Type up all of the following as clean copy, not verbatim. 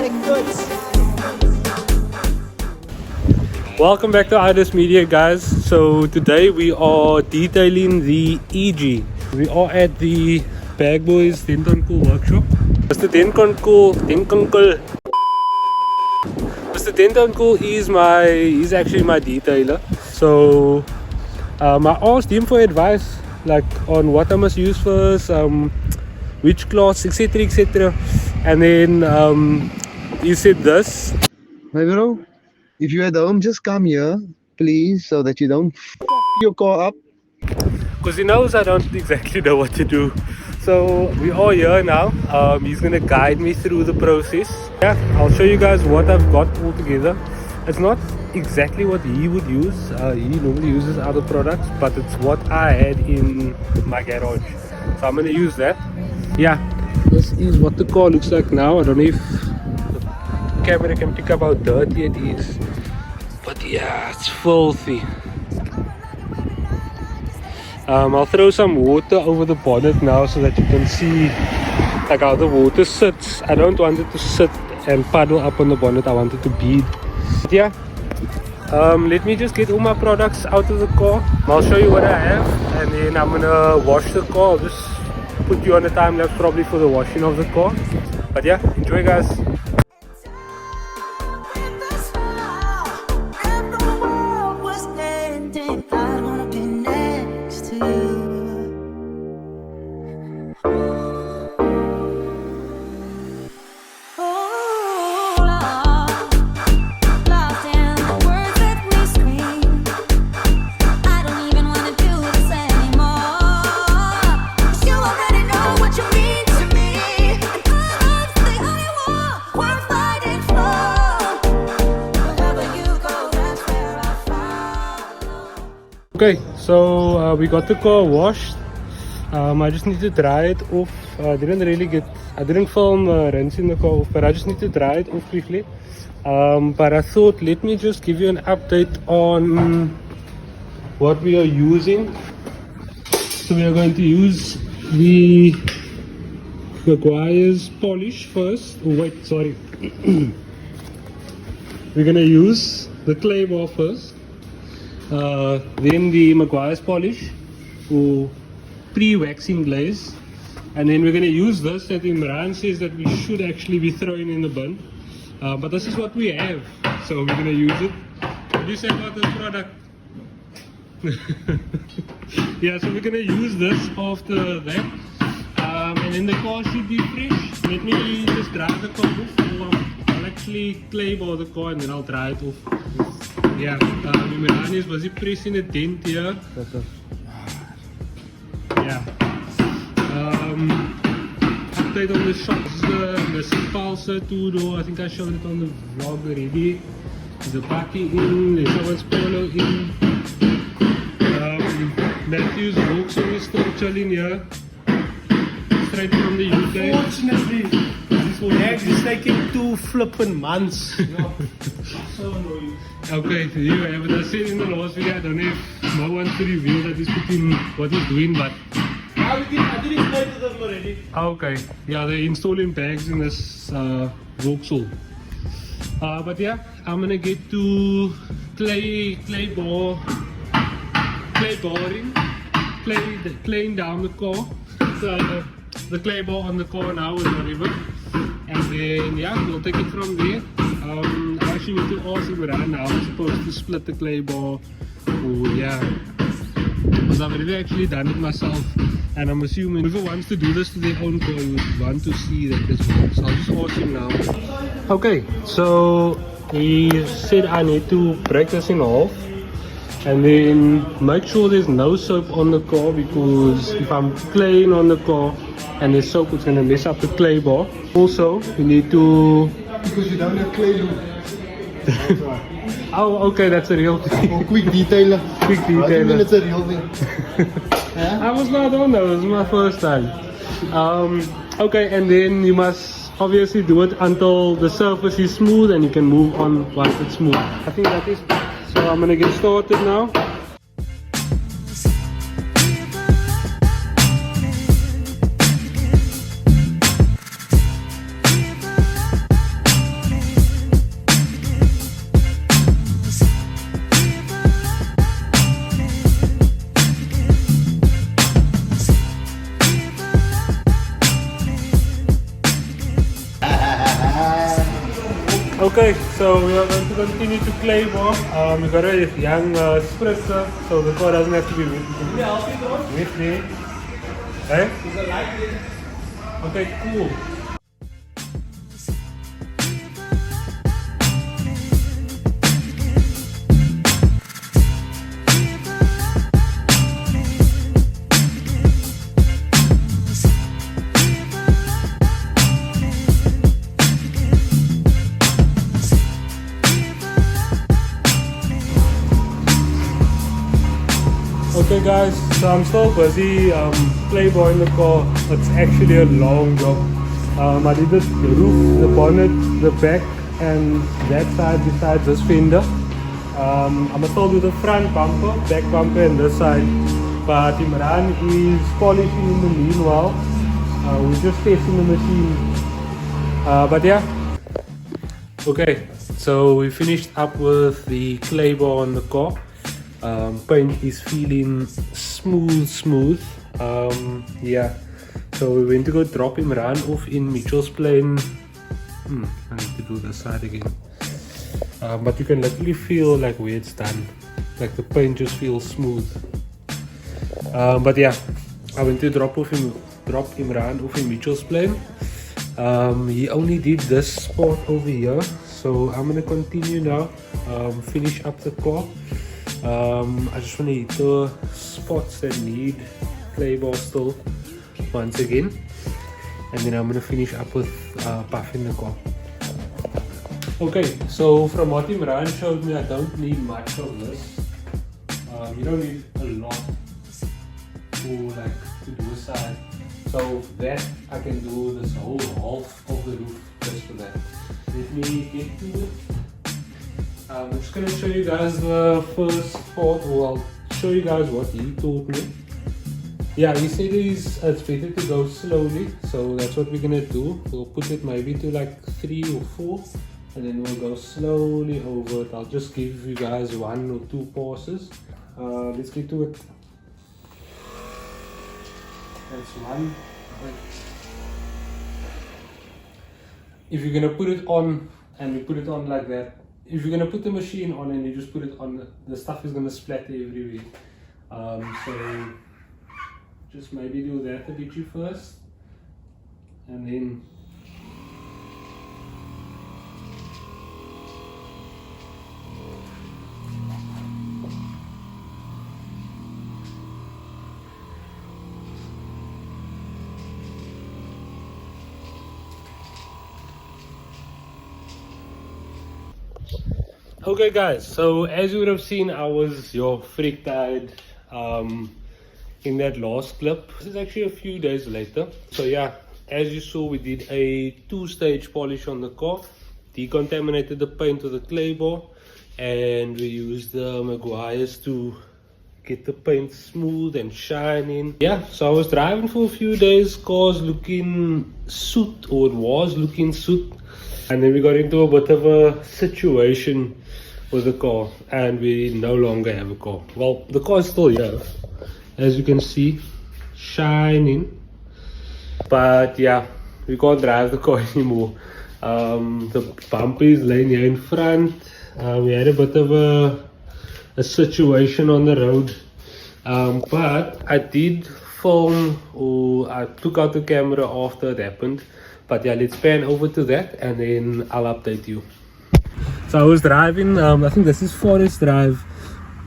static goods. Welcome back to Idis Media, guys. So today we are detailing the EG. We are at the Bag Boys Denkonkel workshop. Mr. Denkonkel he's actually my detailer. So I asked him for advice, like on what I must use first, which class, etc, etc. And then he said this. My bro, if you're at home, just come here, please, so that you don't f your car up. Because he knows I don't exactly know what to do. So we are here now. He's gonna guide me through the process. Yeah, I'll show you guys what I've got all together. It's not exactly what he would use. He normally uses other products, but it's what I had in my garage. So I'm gonna use that. Yeah, this is what the car looks like now. I don't know if the camera can pick up how dirty it is, but yeah, it's filthy. I'll throw some water over the bonnet now so that you can see like how the water sits. I don't want it to sit and puddle up on the bonnet. I want it to bead. But yeah, let me just get all my products out of the car. I'll show you what I have, and then I'm gonna wash the car. I'll just put you on a time lapse probably for the washing of the car. But yeah, enjoy, guys. Okay, so we got the car washed. I just need to dry it off. I didn't film rinsing the car off, but I just need to dry it off quickly. But I thought, let me just give you an update on what we are using. So we are going to use the Maguire's polish first. Oh wait, sorry. We're gonna use the clay bar first. Then the Maguire's polish for pre-waxing glaze, and then we're going to use this that Imran says that we should actually be throwing in the bin, but this is what we have, so we're going to use it. What do you say about this product? Yeah, so we're going to use this after that, and then the car should be fresh. Let me just dry the car off. I'll actually clay bar the car and then I'll dry it off. Yeah, Imran is busy pressing a dent here. Yeah. Update on the shops, the Pulsar 2-door. I think I showed it on the vlog already. The backing in, there's someone's polo in. Matthew's Vauxhall is still chilling here. Straight from the UK. Unfortunately, it's taking 2 flipping months. Yeah. So annoying. Okay, so you have it. I said in the last video, I don't know if Mo wants to reveal that he's putting what he's doing, but I did explain to them already. okay, yeah, they're installing bags in this Vauxhall. But yeah, I'm gonna get to claying down the car. So the clay bar on the car now is whatever, and then yeah, we'll take it from there. I actually need to ask Imran now. I'm supposed to split the clay bar. Oh yeah, because I've already actually done it myself, and I'm assuming whoever wants to do this to their own car would want to see that this works. So I'll just ask him now. Okay, so he said I need to break this in half and then make sure there's no soap on the car, because if I'm claying on the car and there's soap, it's going to mess up the clay bar. Also, you need to... Because you don't have clay loop. Oh, okay, that's a real thing. Oh, quick detailer. Quick I mean detailer. it's a real thing. I was not on that, this is my first time. Okay, and then you must obviously do it until the surface is smooth and you can move on once it's smooth. I think that is... So I'm gonna get started now. Okay, so we are going to continue to clay more. We got a young spritzer, so the car doesn't have to be with me. Hey? Okay, cool. Okay guys, so I'm still busy playboying the car. It's actually a long job. I did the roof, the bonnet, the back and that side besides this fender. I'm gonna still do the front bumper, back bumper and this side. But Imran is polishing in the meanwhile. We're just testing the machine. But yeah. Okay, so we finished up with the clay bar on the car. Paint is feeling smooth. Yeah, so we went to go drop Imran off in Mitchell's Plain. I need to do this side again. But you can literally feel like where it's done, like the paint just feels smooth. But yeah, I went to drop Imran off in Mitchell's Plain. He only did this spot over here, so I'm gonna continue now, finish up the car. I just want to hit the spots that need clay bar still once again, and then I'm going to finish up with buffing the car. Okay, so from what Imran showed me, I don't need much of this. You don't need a lot to do a side. So that I can do this whole half of the roof just for that. Let me get to it. I'm just going to show you guys the first part, or I'll show you guys what he told me. Yeah, he said it's better to go slowly, so that's what we're going to do. We'll put it maybe to like 3 or 4, and then we'll go slowly over it. I'll just give you guys 1 or 2 passes. Let's get to it. That's one. If you're going to put it on, and you put it on like that, if you're going to put the machine on and you just put it on, the stuff is going to splatter everywhere. So just maybe do that a bit first, and then okay guys, so as you would have seen, I was freak tired in that last clip. This is actually a few days later. So yeah, as you saw, we did a 2-stage polish on the car, decontaminated the paint with a clay bar, and we used the Maguires to get the paint smooth and shining. Yeah, so I was driving for a few days, car's looking soot, or it was looking soot, and then we got into a bit of a situation with the car, and we no longer have a car. Well, the car is still here, as you can see, shining, but yeah, we can't drive the car anymore. The bumper is laying here in front. We had a bit of a situation on the road, but I did film, or I took out the camera after it happened. But yeah, let's pan over to that and then I'll update you. So I was driving, I think this is Forest Drive.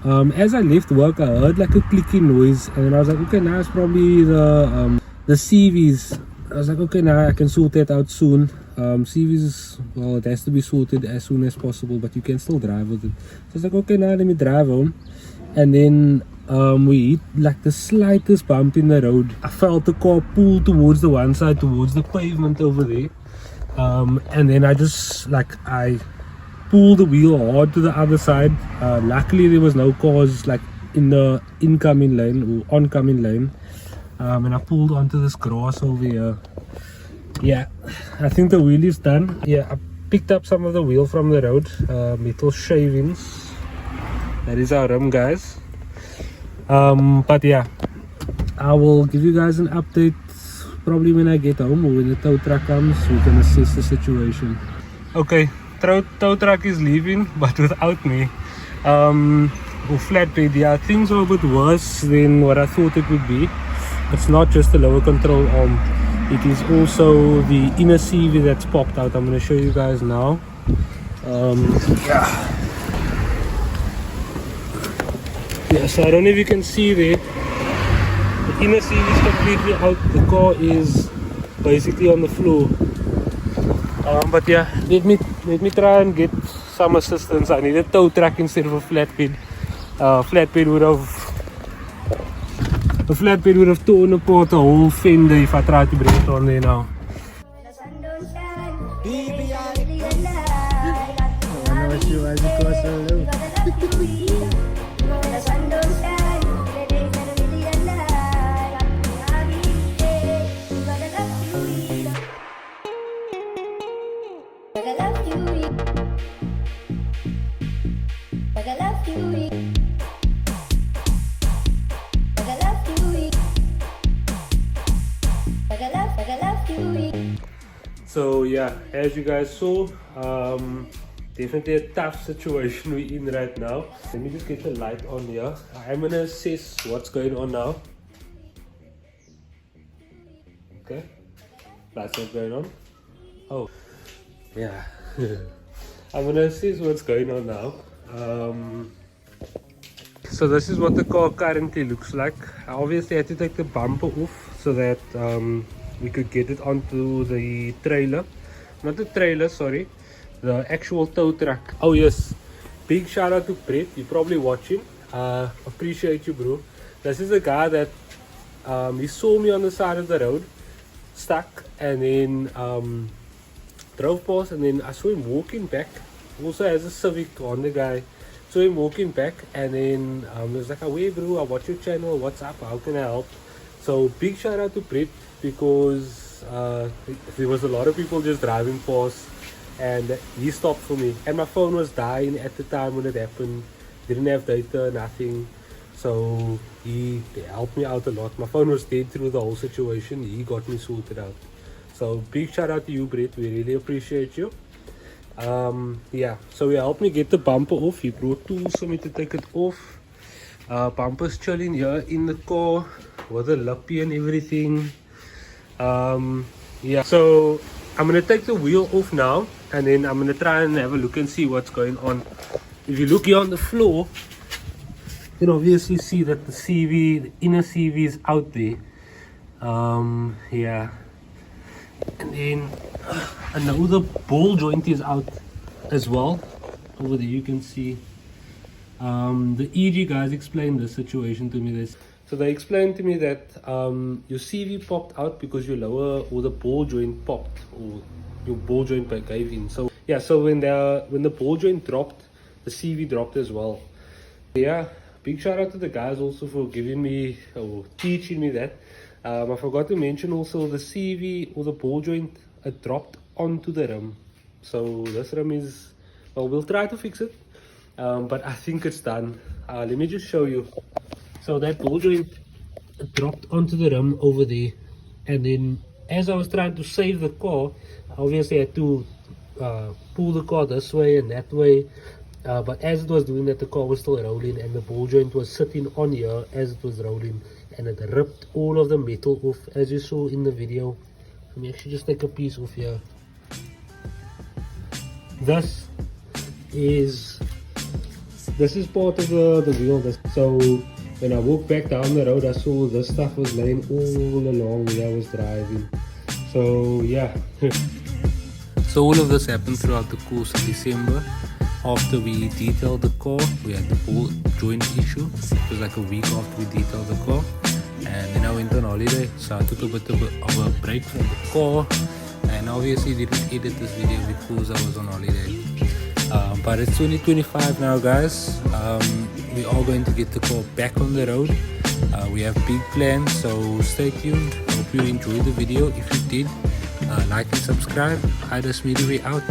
As I left work, I heard like a clicking noise, and then I was like, okay, now it's probably the CVs. I was like, okay, now I can sort that out soon. CVs, well, it has to be sorted as soon as possible, but you can still drive with it. So I was like, okay, now let me drive home. And then we hit like the slightest bump in the road. I felt the car pull towards the one side, towards the pavement over there. And then I just I pulled the wheel hard to the other side. Luckily there was no cars like in the incoming lane or oncoming lane. And I pulled onto this grass over here. Yeah, I think the wheel is done. Yeah, I picked up some of the wheel from the road, metal shavings. That is our rim, guys. But yeah, I will give you guys an update probably when I get home, or when the tow truck comes. We can assess the situation. Okay, tow truck is leaving, but without me. Or flatbed, yeah, things are a bit worse than what I thought it would be. It's not just the lower control arm, it is also the inner CV that's popped out. I'm going to show you guys now. Yeah, so I don't know if you can see there, the inner CV is completely out, the car is basically on the floor. But yeah, let me try and get some assistance. I need a tow truck instead of a flatbed. Flatbed would have torn apart the whole fender if I tried to bring it on there now. So yeah, as you guys saw, definitely a tough situation we're in right now. Let me just get the light on here. I'm gonna assess what's going on now. Okay, that's what's going on. Oh, yeah. I'm gonna assess what's going on now. So this is what the car currently looks like. I obviously had to take the bumper off so that we could get it onto the trailer. Not the trailer, sorry, the actual tow truck. Oh yes, big shout out to Brett, you're probably watching. Appreciate you, bro. This is a guy that he saw me on the side of the road stuck, and then drove past, and then I saw him walking back. Also has a Civic on, the guy. Saw him walking back, and then he was like, "Hey bro, I watch your channel, what's up, how can I help?" So big shout out to Brett, because there was a lot of people just driving past, and he stopped for me, and my phone was dying at the time when it happened. Didn't have data, nothing, so he helped me out a lot. My phone was dead through the whole situation. He got me sorted out. So big shout out to you, Brett, we really appreciate you. Yeah, so he helped me get the bumper off. He brought tools for me to take it off. Bumper's chilling here in the car with the lippy and everything. Yeah, so I'm gonna take the wheel off now, and then I'm gonna try and have a look and see what's going on. If you look here on the floor, you can obviously see that the CV, the inner CV is out there. Yeah, and then another ball joint is out as well. Over there you can see. The EG guys explained the situation to me. So they explained to me that your CV popped out because your lower, or the ball joint popped, or your ball joint gave in. So yeah, so when the ball joint dropped, the CV dropped as well. Yeah, big shout out to the guys also for giving me, or teaching me that. I forgot to mention also the CV, or the ball joint, it dropped onto the rim. So this rim is, well, we'll try to fix it, but I think it's done. Let me just show you. So that ball joint dropped onto the rim over there, and then as I was trying to save the car, obviously I had to pull the car this way and that way, but as it was doing that, the car was still rolling, and the ball joint was sitting on here as it was rolling, and it ripped all of the metal off, as you saw in the video. Let me actually just take a piece off here. This is part of the wheel. So when I walked back down the road, I saw this stuff was laying all along where I was driving. So yeah. So all of this happened throughout the course of December. After we detailed the car, we had the ball joint issue. It was like a week after we detailed the car, and then I went on holiday, so I took a bit of a break from the car, and obviously didn't edit this video because I was on holiday. But it's 2025 now, guys. We are going to get the car back on the road. We have big plans, so stay tuned. Hope you enjoyed the video. If you did, like and subscribe. Hi, that's me, out.